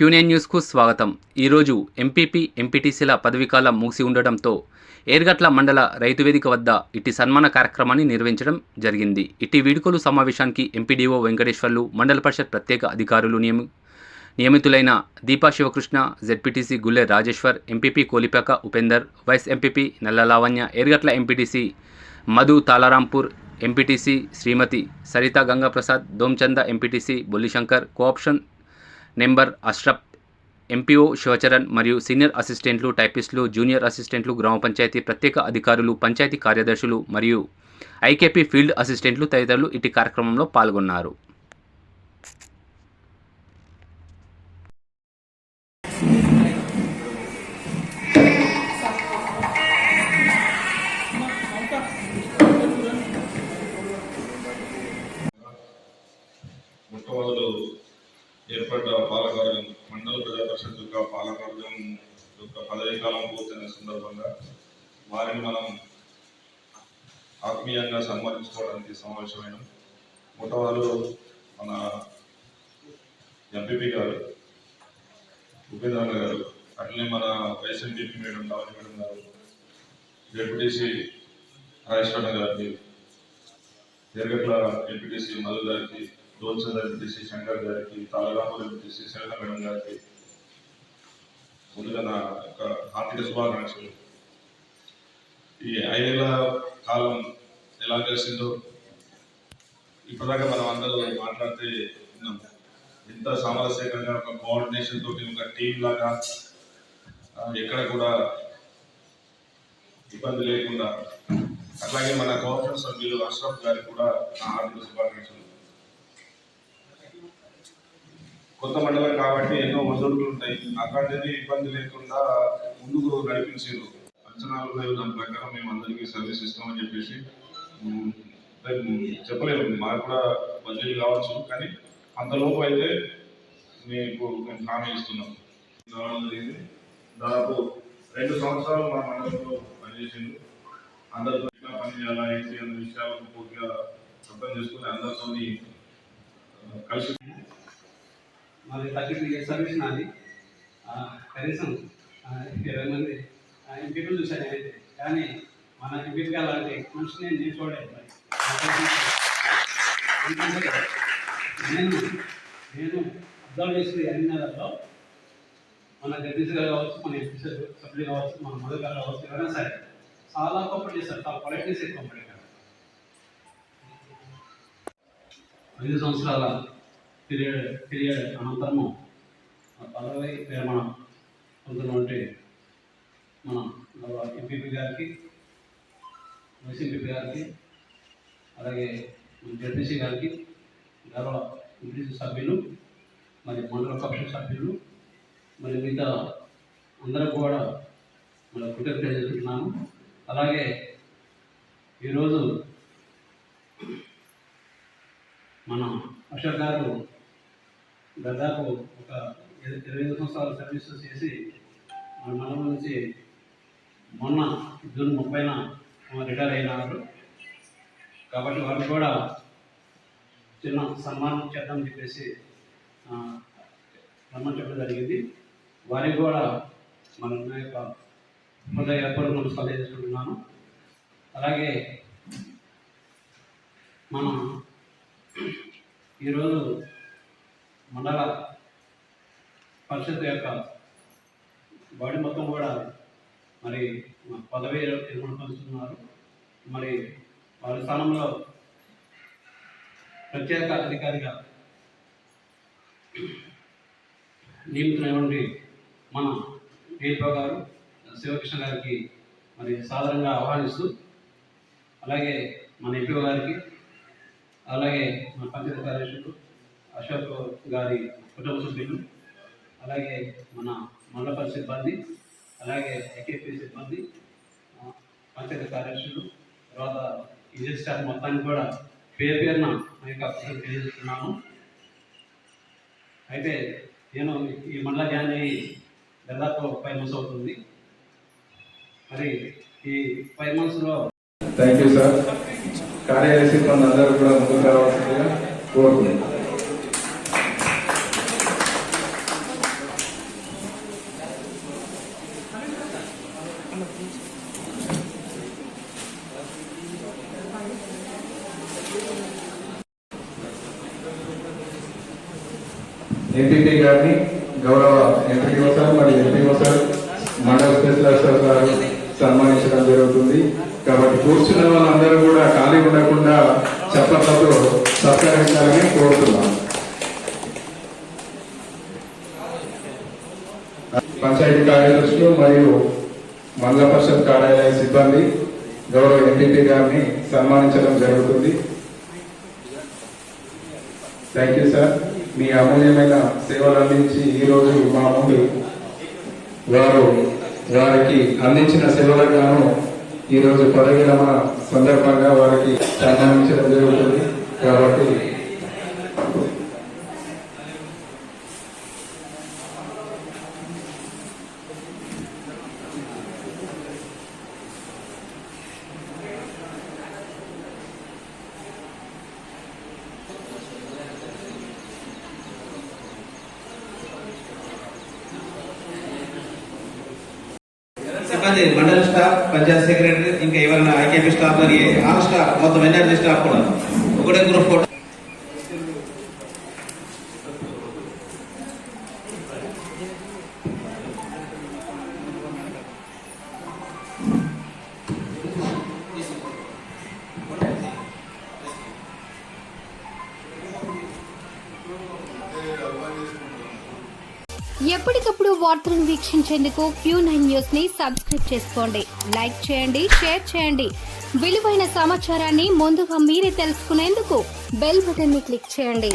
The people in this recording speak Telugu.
క్యూనియన్ న్యూస్కు స్వాగతం. ఈరోజు ఎంపీపీ ఎంపీటీసీల పదవీకాలం ముగిసి ఉండడంతో ఏర్గట్ల మండల రైతు వేదిక వద్ద ఇట్టి సన్మాన కార్యక్రమాన్ని నిర్వహించడం జరిగింది. ఇట్టి వీడుకోలు సమావేశానికి ఎంపీడీఓ వెంకటేశ్వర్లు, మండల పరిషత్ ప్రత్యేక అధికారులు నియమితులైన Deepa Sivakrishna, ZPTC Gulle Rajeshwar, MPP Kolipaka Upender, vice MPP Nalla Lavanya, Yergatla MPTC Madhu Talarampur, MPTC Shrimati Sarita Gangaprasad, Domchanda MPTC Bollishankar, co-option member Ashraf, MPO Shivacharan మరియు సీనియర్ అసిస్టెంట్లు, టైపిస్టులు, జూనియర్ అసిస్టెంట్లు, గ్రామ పంచాయతీ ప్రత్యేక అధికారులు, పంచాయతీ కార్యదర్శులు మరియు ఐకేపీ ఫీల్డ్ అసిస్టెంట్లు తదితరులు ఇట్టి కార్యక్రమంలో పాల్గొన్నారు. ఏర్పడ్డ పాలకవర్గం మండల ప్రజా పరిషత్ యొక్క పాలకవర్గం యొక్క పదవీ కాలం పూర్తయిన సందర్భంగా వారిని మనం ఆత్మీయంగా సన్మానించుకోవడానికి సమావేశమైన మొట్టవారు మన ఎంపీపీ గారు ఉపేంద్ర గారు, అట్లనే మన vice MPP madam Lavanya madam గారు, డెప్యూటీసీ రాజేశ్వర గారికి, ఎర్గట్ల ఎంపీటీసీ మధు గారికి, దోల్చంద ఎంపీటీసీ శంకర్ గారికి, తాళరాంపూర్ ఎంపీటీసీ శరణ మేడం గారికి ముందుగా నా యొక్క హార్దిక శుభాకాంక్షలు. ఈ 5 ఏళ్ల కాలం ఎలా కలిసిందో ఇప్పటిదాకా మనం అందరూ మాట్లాడితే విన్నాం. ఎంత సామరస్యకంగా ఒక కోఆర్డినేషన్ తోటి ఒక టీం లాగా ఎక్కడ కూడా ఇబ్బంది లేకుండా, అట్లాగే మన కోఆప్షన్ సభ్యులు అష్రఫ్ గారికి కూడా నా హార్దిక శుభాకాంక్షలు. కొత్త మండలం కాబట్టి ఎన్నో ఒడిదుడుకులు ఉంటాయి, అట్లాంటిది ఇబ్బంది లేకుండా ముందుకు నడిపించారు. అంచనాలు లేవు, దాని ప్రకారం మేము అందరికీ సర్వీస్ ఇస్తామని చెప్పేసి చెప్పలేము. మాకు కూడా బదిలీ కావచ్చు, కానీ అంతలోపు అయితే మేము హామీ ఇస్తున్నాం. రావడం జరిగింది. దాదాపు 2 సంవత్సరాలు మా మండలంలో పనిచేసింది. అందరితో పని చేయాలా ఏంటి అనే విషయాలను పూర్తిగా అర్థం చేసుకుని అందరితో కలిసి మరి 32 years సర్వీస్ నాది. కనీసం 20 మంది ఎంపీలు చూశాను నేనైతే, కానీ మన ఎంపీగా అలాంటి మనిషిని నేను చూడలేదు. నేను అబ్జర్వ్ చేసిన అన్ని నెలల్లో మన జడ్జీస్ గారు కావచ్చు, మన ఎంపీ సభ్యులు కావచ్చు, మన మధు గారు కావచ్చు, ఎవరైనా సరే చాలా కోఆపరేట్ చేస్తారు. చాలా పొలైట్నెస్ ఎక్కువ కోఆపరేట్. 5 సంవత్సరాల పీరియడ్ అనంతరము పదవి విరమణ పొందుతున్నటువంటి మన ఎంపీపీ గారికి, వైస్ ఎంపీపీ గారికి, అలాగే మన జడ్పీసీ గారికి, గౌరవ ఎంపీసీ సభ్యులు, మరి మండల పరిషత్ సభ్యులు, మరి మిగతా అందరూ కూడా మన కృతజ్ఞత చేసుకుంటున్నాను. అలాగే ఈరోజు మన అశోక్ గారు దాదాపు ఒక 25 సంవత్సరాల సర్వీస్ చేసి మన మండలం నుంచి మొన్న జూన్ 30న రిటైర్ అయినారు. కాబట్టి వారికి కూడా చిన్న సన్మానం చేద్దామని చెప్పేసి సన్మానం చెప్పడం జరిగింది. వారికి కూడా మన యొక్క హృదయపూర్వక నమస్కారాలు చేసుకుంటున్నాను. అలాగే మనం ఈరోజు మండల పరిషత్ యొక్క బాడీ మొత్తం కూడా మరి పదవి విరమణ పొందుతున్నారు. మరి వారి స్థానంలో ప్రత్యేక అధికారిగా నియమితులైనటువంటి మన డిపో గారు శివకృష్ణ గారికి మరి సాధారణంగా ఆహ్వానిస్తూ, అలాగే మన ఎంపీఓ గారికి, అలాగే మన పంచాయతీ కార్యదర్శులు అశోక్ గారి కుటుంబ సభ్యులు, అలాగే మన మండల పరిషత్ సిబ్బంది, అలాగే ఐకేపీ సిబ్బంది, పంచాయతీ కార్యదర్శులు, తర్వాత ఇంజనీర్ స్టాఫ్ మొత్తానికి కూడా పేరున మా యొక్క తెలియజేస్తున్నాను. అయితే నేను ఈ మండల జాయిన్ అయ్యి దాదాపు 5 months అవుతుంది. మరి ఈ 5 monthsలో థ్యాంక్ యూ సార్. కార్యదర్శి అందరూ కూడా ముందుకు రావాల్సిందిగా కోరుకుంటున్నాను. ఎంపీపీ గారిని, గౌరవ ఎంపీఓ సార్ మరియు ఎంపీఓ సార్, మండల స్పెషల్ ఆఫీసర్ గారు సన్మానించడం జరుగుతుంది. కాబట్టి కూర్చున్న వాళ్ళందరూ కూడా ఖాళీ ఉండకుండా చప్పట్లతో సత్కరించాలని కోరుతున్నాం. పంచాయతీ కార్యదర్శులు మరియు మండల పరిషత్ కార్యాలయ సిబ్బంది గౌరవ ఎంపీపీ గారిని సన్మానించడం జరుగుతుంది. Thank you sir. మీ అమూల్యమైన సేవలు అందించి ఈరోజు మా ముందు వారికి అందించిన సేవలకు గాను ఈరోజు పదవి విరమణ సందర్భంగా వారికి సన్మానించడం జరుగుతుంది. కాబట్టి సిబ్బంది, మండల స్టాఫ్, పంచాయత్ సెక్రటరీ, ఇంకా ఎవరైనా ఐకేపీ స్టాఫ్ కానీ ఆల్ స్టాఫ్ మొత్తం ఎన్ఆర్జీ స్టాఫ్ కూడా ఒకటే గ్రూప్ ఫోటో. ఎప్పటికప్పుడు వార్తలను వీక్షించేందుకు Q9 న్యూస్ ని సబ్స్క్రైబ్ చేసుకోండి. లైక్ చేయండి, షేర్ చేయండి. విలువైన సమాచారాన్ని ముందుగా మీరే తెలుసుకునేందుకు బెల్ బటన్ ని క్లిక్ చేయండి.